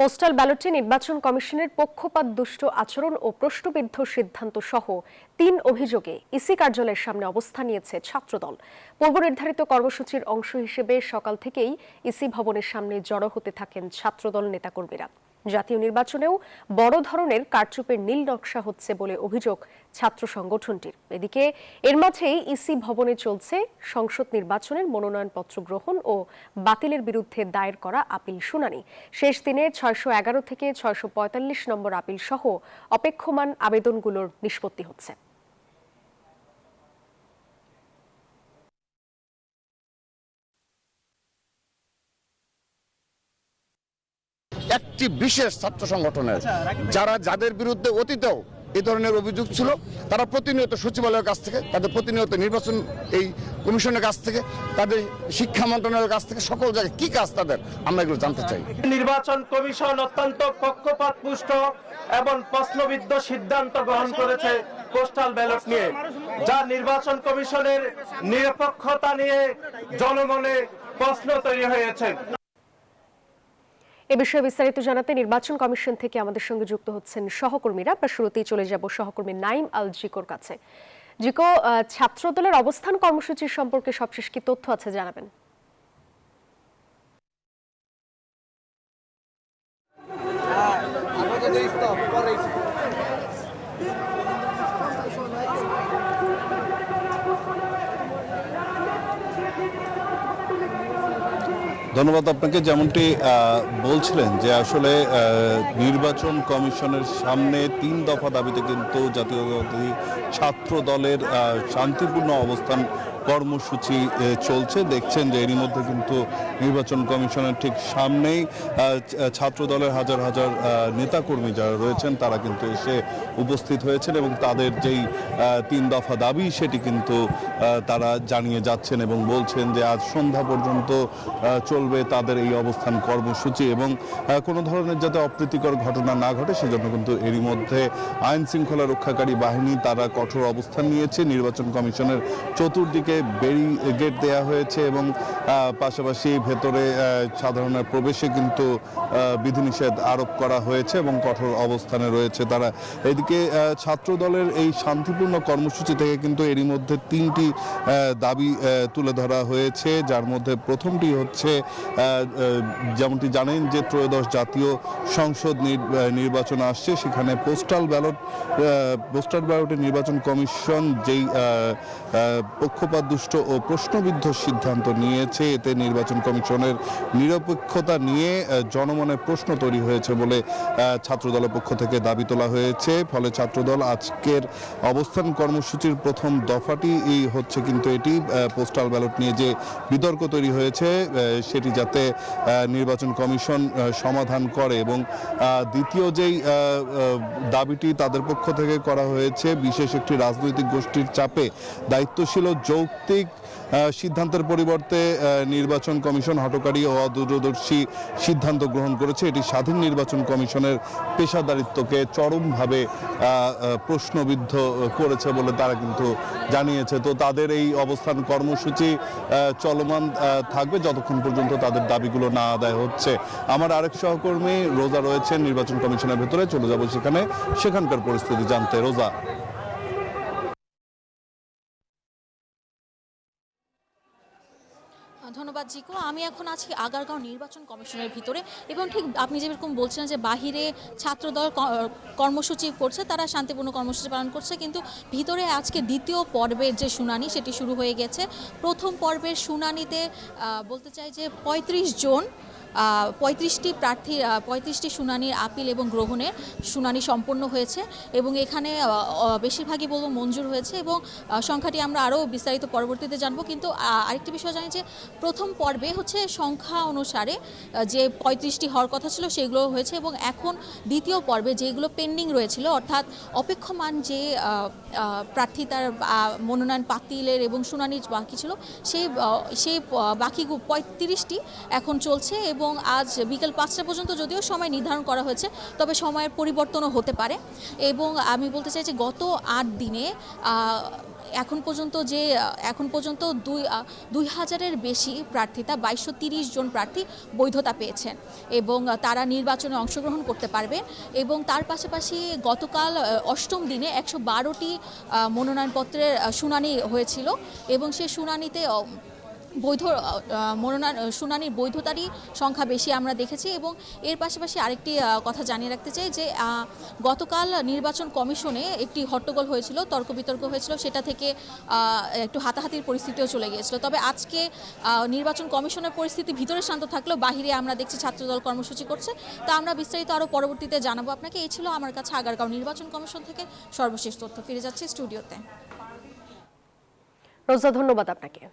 Postal ব্যালটে নির্বাচন কমিশনের পক্ষপাত দুষ্ট আচরণ ও প্রশ্নবিদ্ধ সিদ্ধান্ত সহ ৩ অভিযোগে ইসি কার্যালয়ের সামনে অবস্থান নিয়েছে ছাত্রদল। পূর্ব নির্ধারিত কর্মসূচির অংশ হিসেবে সকাল থেকেই ইসি ভবনের সামনে জড়ো হতে থাকেন ছাত্রদল নেতাকর্মীরা। জাতীয় নির্বাচনেও বড় ধরনের কারচুপির নীল নকশা হচ্ছে বলে অভিযোগ ছাত্র সংগঠনটির। এদিকে এর মাঝেই ইসি ভবনে চলছে সংসদ নির্বাচনের মনোনয়নপত্র গ্রহণ ও বাতিলের বিরুদ্ধে দায়ের করা আপিল শুনানি। শেষ দিনে ৬১১ থেকে ৬৪৫ নম্বর আপিল সহ অপেক্ষমান আবেদনগুলোর নিষ্পত্তি হচ্ছে। একটি বিশেষ ছাত্র সংগঠনের যাদের বিরুদ্ধে অতীতেও এই ধরনের অভিযোগ ছিল, তারা প্রতিনিয়ত সচিবালয়ের কাছ থেকে, তাদের প্রতিনিয়ত নির্বাচন এই কমিশনের কাছ থেকে, তাদের শিক্ষা মন্ত্রণালয়ের কাছ থেকে, সকল জায়গায় কি কাজ তাদের, আমরা এগুলো জানতে চাই। নির্বাচন কমিশন অত্যন্ত পক্ষপাতপুষ্ট এবং প্রশ্নবিদ্ধ সিদ্ধান্ত গ্রহণ করেছে পোস্টাল ব্যালট নিয়ে, যা নির্বাচন কমিশনের নিরপেক্ষতা নিয়ে জনমনে প্রশ্ন তৈরি হয়েছে। এ বিষয়ে বিস্তারিত জানাতে নির্বাচন কমিশন থেকে আমাদের সঙ্গে যুক্ত হচ্ছেন সহকর্মীরা। আমরা শুরুতেই চলে যাব সহকর্মী নাইম আল জিকোর কাছে। জিকো, ছাত্রদলের অবস্থান কর্মসূচির সম্পর্কে সবশেষ কি তথ্য আছে জানাবেন? ধন্যবাদ আপনাকে। যেমনটি বলছিলেন যে আসলে নির্বাচন কমিশনের সামনে ৩ দফা দাবিতে কিন্তু জাতীয়তাবাদী ছাত্র দলের শান্তিপূর্ণ অবস্থান কর্মসূচি চলছে। দেখছেন যে এরই মধ্যে কিন্তু নির্বাচন কমিশনের ঠিক সামনেই ছাত্র দলের হাজার হাজার নেতাকর্মী যারা রয়েছেন তারা কিন্তু এসে উপস্থিত হয়েছেন এবং তাদের যেই ৩ দফা দাবি সেটি কিন্তু তারা জানিয়ে যাচ্ছেন এবং বলছেন যে আজ সন্ধ্যা পর্যন্ত চলবে তাদের এই অবস্থান কর্মসূচি এবং কোনো ধরনের যাতে অপ্রীতিকর ঘটনা না ঘটে সেজন্য কিন্তু এরই মধ্যে আইন শৃঙ্খলা রক্ষাকারী বাহিনী তারা কঠোর অবস্থান নিয়েছে। নির্বাচন কমিশনের চতুর্দিকে ব্যারিকেড দেয়া হয়েছে এবং পাশাপাশি ভেতরে সাধারণের প্রবেশে কিন্তু বিধিনিষেধ আরোপ করা হয়েছে এবং কঠোর অবস্থানে রয়েছে তারা। এদিকে ছাত্র দলের এই শান্তিপূর্ণ কর্মসূচি থেকে কিন্তু এরই মধ্যে ৩টি দাবি তুলে ধরা হয়েছে, যার মধ্যে প্রথমটি হচ্ছে যেমনটি জানেন যে ত্রয়োদশ জাতীয় সংসদ নির্বাচন আসছে, সেখানে পোস্টাল ব্যালটে নির্বাচন কমিশন যেই পক্ষপাত দুষ্ট ও প্রশ্নবিদ্ধ সিদ্ধান্ত নিয়েছে এতে নির্বাচন কমিশনের নিরপেক্ষতা নিয়ে জনমনে প্রশ্ন তৈরি হয়েছে বলে ছাত্রদলের পক্ষ থেকে দাবি তোলা হয়েছে। ফলে ছাত্রদল আজকের অবস্থান কর্মসূচির প্রথম দফাটি হচ্ছে কিন্তু এটি পোস্টাল ব্যালট নিয়ে যে বিতর্ক তৈরি হয়েছে সেটি যাতে নির্বাচন কমিশন সমাধান করে এবং দ্বিতীয় যেই দাবিটি তাদের পক্ষ থেকে করা হয়েছে বিশেষ একটি রাজনৈতিক গোষ্ঠীর চাপে দায়িত্বশীল যৌক্তিক সিদ্ধান্তের পরিবর্তে নির্বাচন কমিশন হঠকারী ও অদূরদর্শী সিদ্ধান্ত গ্রহণ করেছে। এটি স্বাধীন নির্বাচন কমিশনের পেশাদারিত্বকে চরমভাবে প্রশ্নবিদ্ধ করেছে বলে তারা কিন্তু জানিয়েছে। তো তাদের এই অবস্থান কর্মসূচি চলমান থাকবে যতক্ষণ পর্যন্ত তাদের দাবিগুলো না আদায় হচ্ছে। আমার আরেক সহকর্মী রোজা রয়েছেন নির্বাচন কমিশনের ভেতরে, চলে যাব সেখানকার পরিস্থিতি জানতে। রোজা। ধন্যবাদ জিকো। আমি এখন আছি আগারগাঁও নির্বাচন কমিশনের ভিতরে এবং ঠিক আপনি যেরকম বলছিলেন যে বাহিরে ছাত্রদল কর্মসূচি করছে, তারা শান্তিপূর্ণ কর্মসূচি পালন করছে, কিন্তু ভিতরে আজকে দ্বিতীয় পর্বের যে শুনানি সেটি শুরু হয়ে গেছে। প্রথম পর্বের শুনানিতে বলতে চাই যে 35টি শুনানির আপিল এবং গ্রহণের শুনানি সম্পন্ন হয়েছে এবং এখানে বেশিরভাগই বলবো মঞ্জুর হয়েছে এবং সংখ্যাটি আমরা আরও বিস্তারিত পরবর্তীতে জানবো। কিন্তু আরেকটি বিষয় জানি যে প্রথম পর্বে হচ্ছে সংখ্যা অনুসারে যে 35টি হওয়ার কথা ছিল সেগুলো হয়েছে এবং এখন দ্বিতীয় পর্বে যেগুলো পেন্ডিং রয়েছিল অর্থাৎ অপেক্ষমান যে প্রার্থী তার মনোনয়ন বাতিলের এবং শুনানির বাকি ছিল সেই বাকি 35টি এখন চলছে এবং আজ বিকেল 5টা পর্যন্ত যদিও সময় নির্ধারণ করা হয়েছে তবে সময়ের পরিবর্তনও হতে পারে। এবং আমি বলতে চাই যে গত 8 দিনে এখন পর্যন্ত 2000-এর বেশি প্রার্থিতা 2230 জন প্রার্থী বৈধতা পেয়েছেন এবং তারা নির্বাচনে অংশগ্রহণ করতে পারবেন। এবং তার পাশাপাশি গতকাল অষ্টম দিনে 112টি মনোনয়নপত্রের শুনানি হয়েছিল এবং সেই শুনানিতে শুনানির বৈধতারই সংখ্যা বেশি আমরা দেখেছি। এবং এর পাশাপাশি আরেকটি কথা জানিয়ে রাখতে চাই যে গতকাল নির্বাচন কমিশনে একটি হট্টগোল হয়েছিল, তর্ক বিতর্ক হয়েছিল, সেটা থেকে একটু হাতাহাতির পরিস্থিতিও চলে গিয়েছিল। তবে আজকে নির্বাচন কমিশনের পরিস্থিতি ভিতরে শান্ত থাকলেও বাহিরে আমরা দেখছি ছাত্রদল কর্মসূচি করছে। তা আমরা বিস্তারিত আরও পরবর্তীতে জানাবো আপনাকে। এই ছিল আমার কাছে আগারগাঁও নির্বাচন কমিশন থেকে সর্বশেষ তথ্য। ফিরে যাচ্ছি স্টুডিওতে। রোজা, ধন্যবাদ আপনাকে।